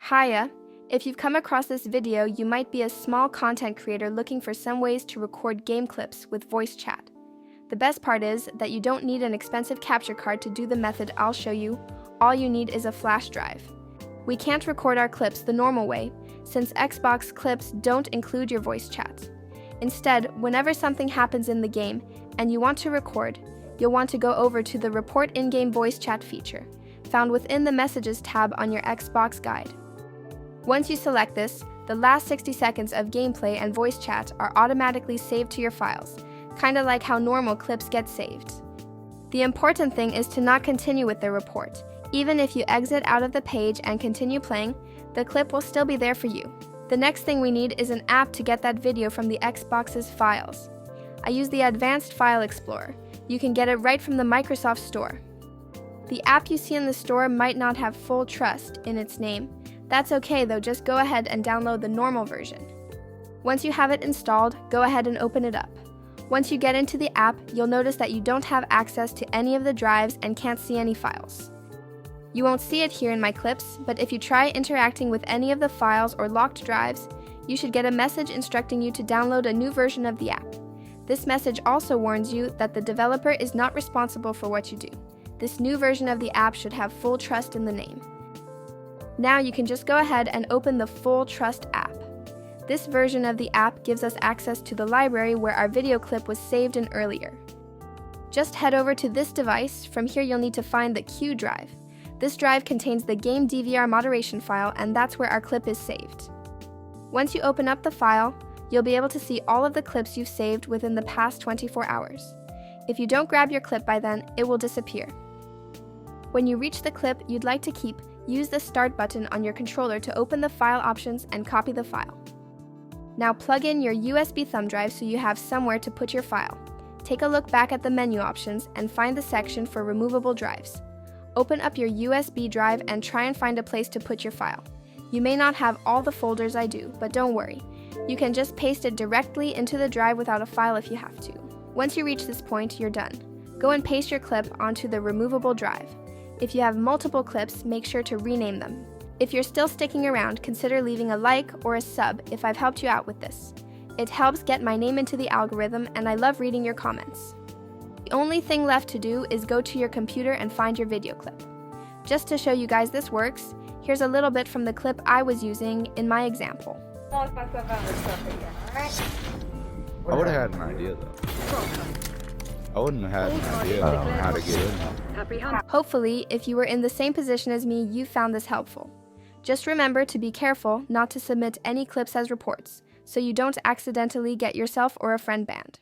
Hiya! If you've come across this video, you might be a small content creator looking for some ways to record game clips with voice chat. The best part is that you don't need an expensive capture card to do the method I'll show you. All you need is a flash drive. We can't record our clips the normal way, since Xbox clips don't include your voice chats. Instead, whenever something happens in the game and you want to record, you'll want to go over to the Report in-game voice chat feature, found within the Messages tab on your Xbox guide. Once you select this, the last 60 seconds of gameplay and voice chat are automatically saved to your files, kinda like how normal clips get saved. The important thing is to not continue with the report. Even if you exit out of the page and continue playing, the clip will still be there for you. The next thing we need is an app to get that video from the Xbox's files. I use the Advanced File Explorer. You can get it right from the Microsoft Store. The app you see in the store might not have full trust in its name. That's okay though, just go ahead and download the normal version. Once you have it installed, go ahead and open it up. Once you get into the app, you'll notice that you don't have access to any of the drives and can't see any files. You won't see it here in my clips, but if you try interacting with any of the files or locked drives, you should get a message instructing you to download a new version of the app. This message also warns you that the developer is not responsible for what you do. This new version of the app should have full trust in the name. Now you can just go ahead and open the Full Trust app. This version of the app gives us access to the library where our video clip was saved in earlier. Just head over to this device. From here you'll need to find the Q drive. This drive contains the game DVR moderation file, and that's where our clip is saved. Once you open up the file, you'll be able to see all of the clips you've saved within the past 24 hours. If you don't grab your clip by then, it will disappear. When you reach the clip you'd like to keep, use the Start button on your controller to open the file options and copy the file. Now plug in your USB thumb drive so you have somewhere to put your file. Take a look back at the menu options and find the section for removable drives. Open up your USB drive and try and find a place to put your file. You may not have all the folders I do, but don't worry. You can just paste it directly into the drive without a file if you have to. Once you reach this point, you're done. Go and paste your clip onto the removable drive. If you have multiple clips, make sure to rename them. If you're still sticking around, consider leaving a like or a sub if I've helped you out with this. It helps get my name into the algorithm, and I love reading your comments. The only thing left to do is go to your computer and find your video clip. Just to show you guys this works, here's a little bit from the clip I was using in my example. I would have had an idea though. I wouldn't have had an idea on how to get in there. Hopefully, if you were in the same position as me, you found this helpful. Just remember to be careful not to submit any clips as reports, so you don't accidentally get yourself or a friend banned.